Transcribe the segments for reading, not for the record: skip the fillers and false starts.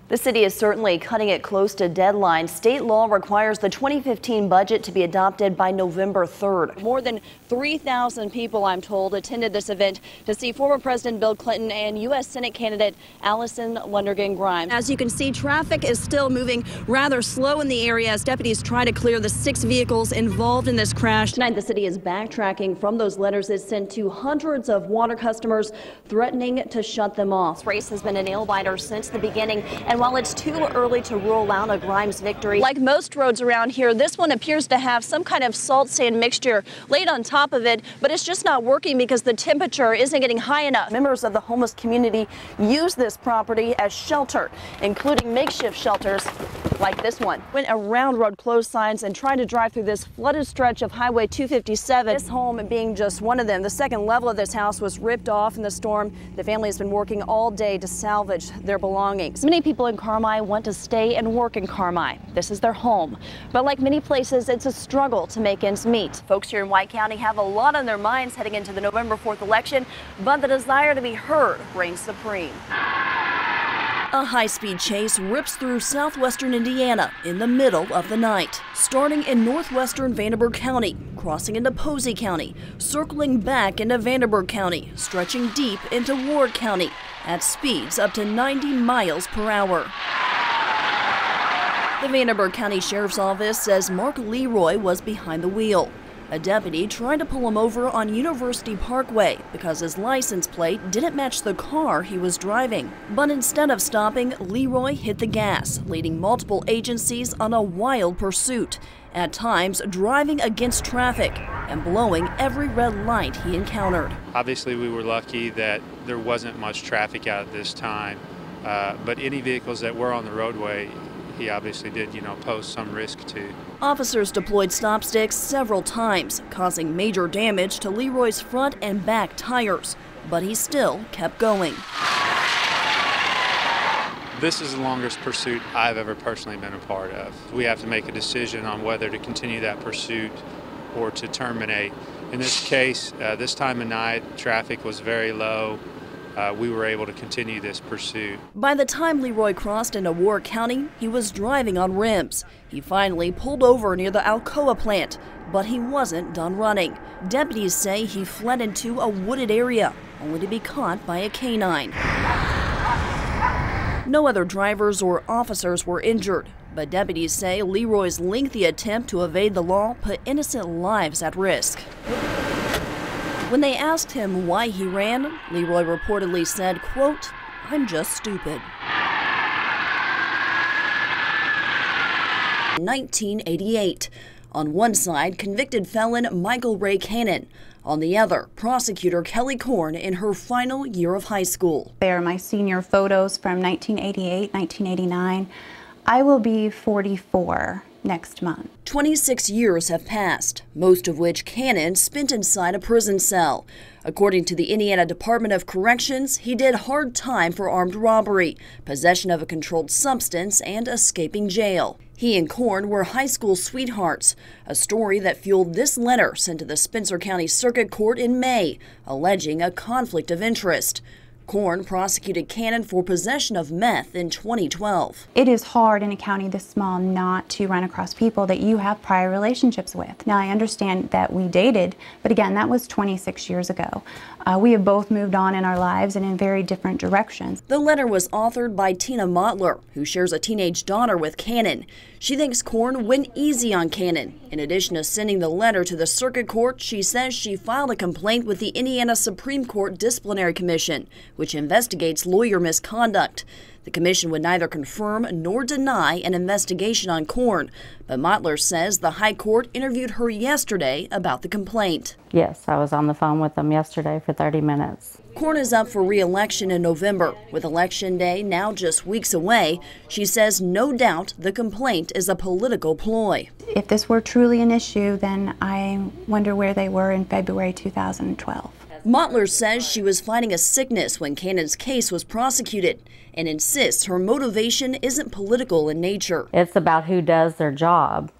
The city is certainly cutting it close to deadline. State law requires the 2015 budget to be adopted by November 3rd. More than 3,000 people, I'm told, attended this event to see former President Bill Clinton and U.S. Senate candidate Allison Lundergan Grimes. As you can see, traffic is still moving rather slow in the area as deputies try to clear the 6 vehicles involved in this crash. Tonight, the city is backtracking from those letters it sent to hundreds of water customers, threatening to shut them off. This race has been a nail-biter since the beginning, and while it's too early to rule out a Grimes victory, like most roads around here, this one appears to have some kind of salt sand mixture laid on top of it, but it's just not working because the temperature isn't getting high enough. Members of the homeless community use this property as shelter, including makeshift shelters like this one. Went around road closed signs and tried to drive through this flooded stretch of Highway 257. This home being just one of them. The second level of this house was ripped off in the storm. The family has been working all day to salvage their belongings. Many people in Carmi want to stay and work in Carmi. This is their home. But like many places, it's a struggle to make ends meet. Folks here in White County have a lot on their minds heading into the November 4th election, but the desire to be heard reigns supreme. A high-speed chase rips through southwestern Indiana in the middle of the night, starting in northwestern Vanderburgh County, crossing into Posey County, circling back into Vanderburgh County, stretching deep into Ward County at speeds up to 90 miles per hour. The Vanderburgh County Sheriff's Office says Mark Leroy was behind the wheel. A deputy tried to pull him over on University Parkway because his license plate didn't match the car he was driving. But instead of stopping, Leroy hit the gas, leading multiple agencies on a wild pursuit, at times driving against traffic and blowing every red light he encountered. Obviously, we were lucky that there wasn't much traffic out at this time, but any vehicles that were on the roadway, he obviously did, pose some risk to. Officers deployed stop sticks several times, causing major damage to Leroy's front and back tires, but he still kept going. This is the longest pursuit I've ever personally been a part of. We have to make a decision on whether to continue that pursuit or to terminate. In this case, this time of night, traffic was very low. We were able to continue this pursuit. By the time Leroy crossed into Ward County, he was driving on rims. He finally pulled over near the Alcoa plant, but he wasn't done running. Deputies say he fled into a wooded area, only to be caught by a canine. No other drivers or officers were injured, but deputies say Leroy's lengthy attempt to evade the law put innocent lives at risk. When they asked him why he ran, Leroy reportedly said, quote, "I'm just stupid." 1988. On one side, convicted felon Michael Ray Cannon. On the other, prosecutor Kelly Korn in her final year of high school. They are my senior photos from 1988, 1989. I will be 44 next month. 26 years have passed, most of which Cannon spent inside a prison cell. According to the Indiana Department of Corrections, he did hard time for armed robbery, possession of a controlled substance, and escaping jail. He and Korn were high school sweethearts, a story that fueled this letter sent to the Spencer County Circuit Court in May, alleging a conflict of interest. Korn prosecuted Cannon for possession of meth in 2012. It is hard in a county this small not to run across people that you have prior relationships with. Now, I understand that we dated, but again, that was 26 years ago. We have both moved on in our lives and in very different directions. The letter was authored by Tina Mottler, who shares a teenage daughter with Cannon. She thinks Korn went easy on Cannon. In addition to sending the letter to the Circuit Court, she says she filed a complaint with the Indiana Supreme Court Disciplinary Commission, which investigates lawyer misconduct. The commission would neither confirm nor deny an investigation on Korn, but Mottler says the High Court interviewed her yesterday about the complaint. Yes, I was on the phone with them yesterday for 30 minutes. Korn is up for re-election in November. With Election Day now just weeks away, she says no doubt the complaint is a political ploy. If this were truly an issue, then I wonder where they were in February 2012. Mottler says she was fighting a sickness when Cannon's case was prosecuted and insists her motivation isn't political in nature. It's about who does their job,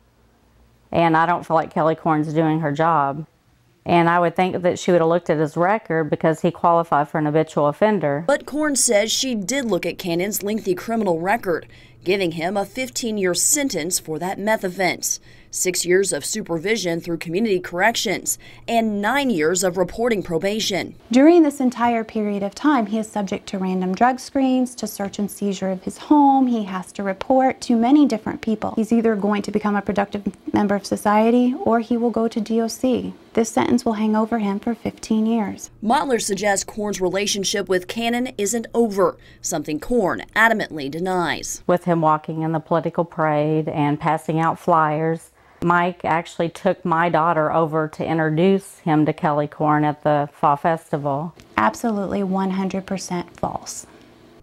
and I don't feel like Kelly Korn's doing her job, And I would think that she would have looked at his record because he qualified for an habitual offender. But Korn says she did look at Cannon's lengthy criminal record, giving him a 15-year sentence for that meth offense, 6 years of supervision through community corrections, and 9 years of reporting probation. During this entire period of time, he is subject to random drug screens, to search and seizure of his home. He has to report to many different people. He's either going to become a productive member of society or he will go to DOC. This sentence will hang over him for 15 years. Mottler suggests Korn's relationship with Cannon isn't over, something Korn adamantly denies. With him walking in the political parade and passing out flyers, Mike actually took my daughter over to introduce him to Kelly Korn at the Fall Festival. Absolutely 100% false.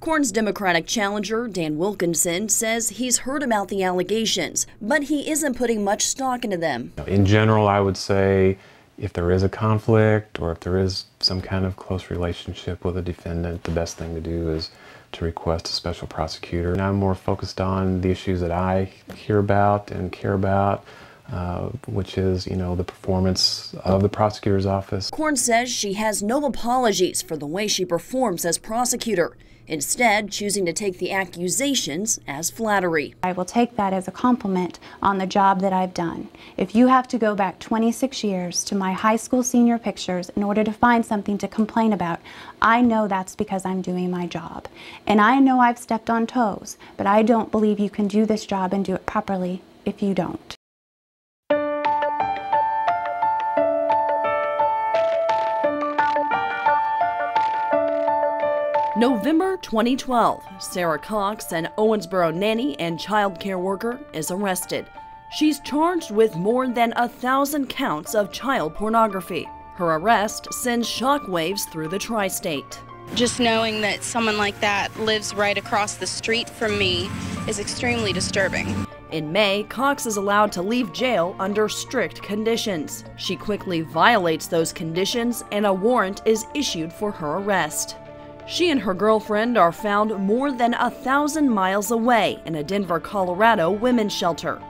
Korn's Democratic challenger, Dan Wilkinson, says he's heard about the allegations, but he isn't putting much stock into them. In general, I would say if there is a conflict or if there is some kind of close relationship with a defendant, the best thing to do is to request a special prosecutor. And I'm more focused on the issues that I hear about and care about, which is, the performance of the prosecutor's office. Korn says she has no apologies for the way she performs as prosecutor, instead choosing to take the accusations as flattery. I will take that as a compliment on the job that I've done. If you have to go back 26 years to my high school senior pictures in order to find something to complain about, I know that's because I'm doing my job. And I know I've stepped on toes, but I don't believe you can do this job and do it properly if you don't. November 2012, Sarah Cox, an Owensboro nanny and child care worker, is arrested. She's charged with more than 1,000 counts of child pornography. Her arrest sends shockwaves through the tri-state. Just knowing that someone like that lives right across the street from me is extremely disturbing. In May, Cox is allowed to leave jail under strict conditions. She quickly violates those conditions and a warrant is issued for her arrest. She and her girlfriend are found more than 1,000 miles away in a Denver, Colorado women's shelter.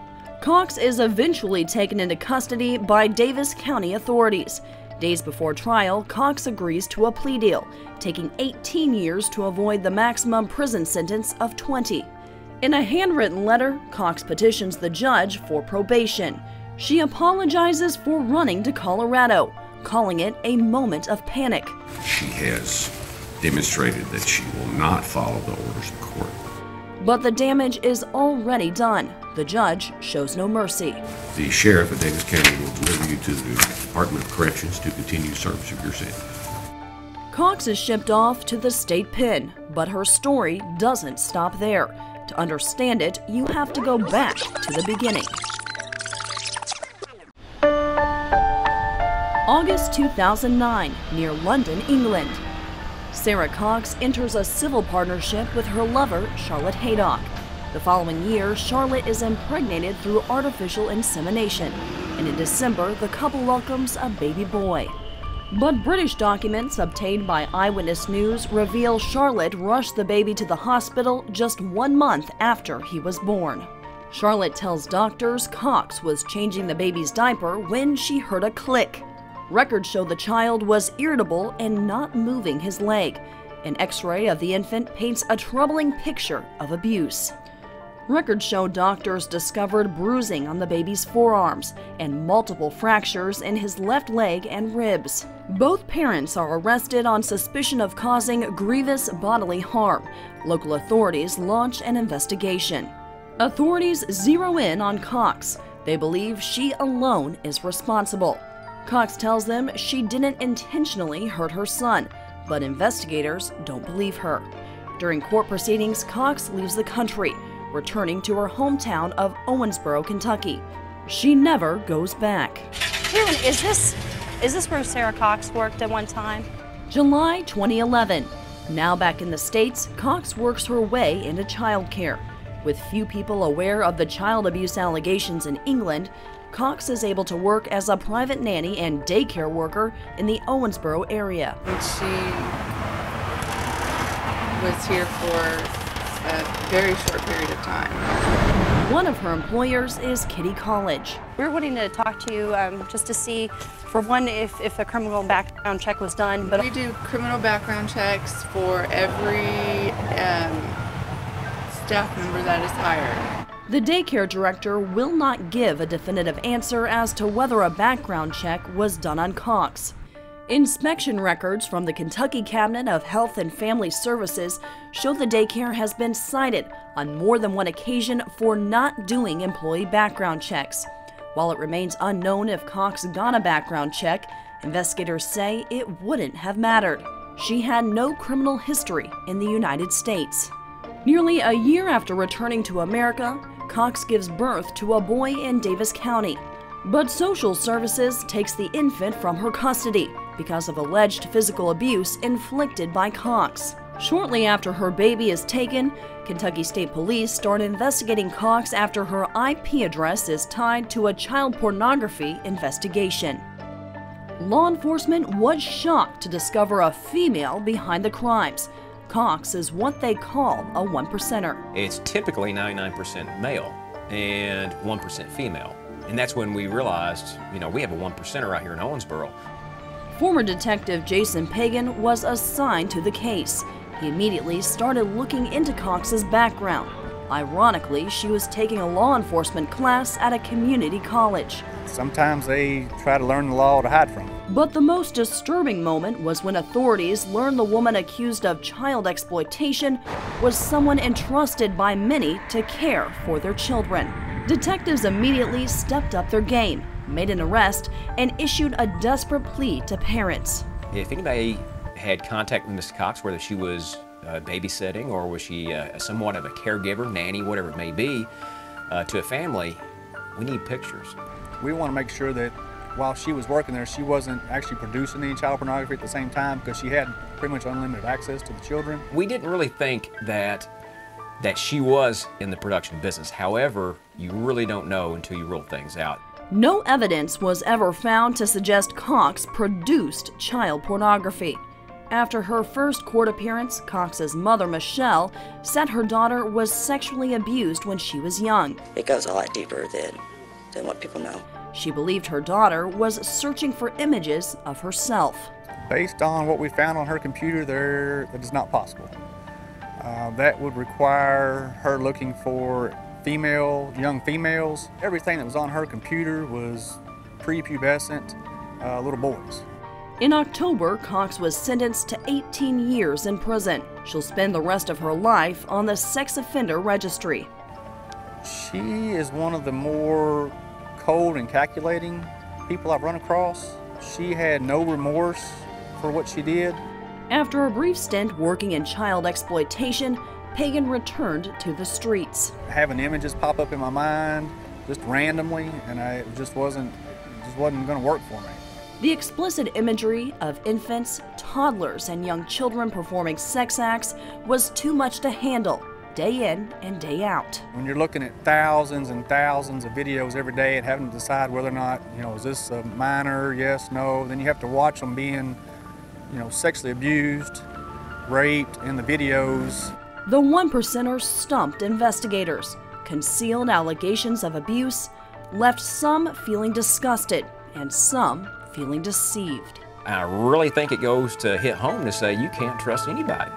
Cox is eventually taken into custody by Davis County authorities. Days before trial, Cox agrees to a plea deal, taking 18 years to avoid the maximum prison sentence of 20. In a handwritten letter, Cox petitions the judge for probation. She apologizes for running to Colorado, calling it a moment of panic. She has demonstrated that she will not follow the orders of court. But the damage is already done. The judge shows no mercy. The sheriff of Davis County will deliver you to the Department of Corrections to continue service of your sentence. Cox is shipped off to the state pen, but her story doesn't stop there. To understand it, you have to go back to the beginning. August 2009, near London, England. Sarah Cox enters a civil partnership with her lover, Charlotte Haydock. The following year, Charlotte is impregnated through artificial insemination, and in December, the couple welcomes a baby boy. But British documents obtained by Eyewitness News reveal Charlotte rushed the baby to the hospital just 1 month after he was born. Charlotte tells doctors Cox was changing the baby's diaper when she heard a click. Records show the child was irritable and not moving his leg. An X-ray of the infant paints a troubling picture of abuse. Records show doctors discovered bruising on the baby's forearms and multiple fractures in his left leg and ribs. Both parents are arrested on suspicion of causing grievous bodily harm. Local authorities launch an investigation. Authorities zero in on Cox. They believe she alone is responsible. Cox tells them she didn't intentionally hurt her son, but investigators don't believe her. During court proceedings, Cox leaves the country, returning to her hometown of Owensboro, Kentucky. She never goes back. Is this where Sarah Cox worked at one time? July 2011. Now back in the States, Cox works her way into childcare. With few people aware of the child abuse allegations in England, Cox is able to work as a private nanny and daycare worker in the Owensboro area. And she was here for a very short period of time. One of her employers is Kitty College. We were wanting to talk to you just to see, for one, if a criminal background check was done. But we do criminal background checks for every staff member that is hired. The daycare director will not give a definitive answer as to whether a background check was done on Cox. Inspection records from the Kentucky Cabinet of Health and Family Services show the daycare has been cited on more than one occasion for not doing employee background checks. While it remains unknown if Cox got a background check, investigators say it wouldn't have mattered. She had no criminal history in the United States. Nearly a year after returning to America, Cox gives birth to a boy in Davis County. But social services takes the infant from her custody because of alleged physical abuse inflicted by Cox. Shortly after her baby is taken, Kentucky State Police start investigating Cox after her IP address is tied to a child pornography investigation. Law enforcement was shocked to discover a female behind the crimes. Cox is what they call a one-percenter. It's typically 99% male and 1% female. And that's when we realized, we have a 1%er right here in Owensboro. Former Detective Jason Pagan was assigned to the case. He immediately started looking into Cox's background. Ironically, she was taking a law enforcement class at a community college. Sometimes they try to learn the law to hide from it. But the most disturbing moment was when authorities learned the woman accused of child exploitation was someone entrusted by many to care for their children. Detectives immediately stepped up their game, made an arrest, and issued a desperate plea to parents. If anybody had contact with Ms. Cox, whether she was babysitting or was she somewhat of a caregiver, nanny, whatever it may be, to a family, we need pictures. We want to make sure that while she was working there, she wasn't actually producing any child pornography at the same time because she had pretty much unlimited access to the children. We didn't really think that she was in the production business. However, you really don't know until you rule things out. No evidence was ever found to suggest Cox produced child pornography. After her first court appearance, Cox's mother, Michelle, said her daughter was sexually abused when she was young. It goes a lot deeper than what people know. She believed her daughter was searching for images of herself. Based on what we found on her computer, that is not possible. That would require her looking for young females. Everything that was on her computer was prepubescent little boys. In October, Cox was sentenced to 18 years in prison. She'll spend the rest of her life on the sex offender registry. She is one of the more cold and calculating people I've run across. She had no remorse for what she did. After a brief stint working in child exploitation, Pagan returned to the streets. Having images pop up in my mind just randomly, and it just wasn't going to work for me. The explicit imagery of infants, toddlers, and young children performing sex acts was too much to handle, day in and day out. When you're looking at thousands and thousands of videos every day and having to decide whether or not, is this a minor, yes, no, then you have to watch them being, sexually abused, raped in the videos. The one-percenter stumped investigators. Concealed allegations of abuse left some feeling disgusted and some feeling deceived. I really think it goes to hit home to say you can't trust anybody.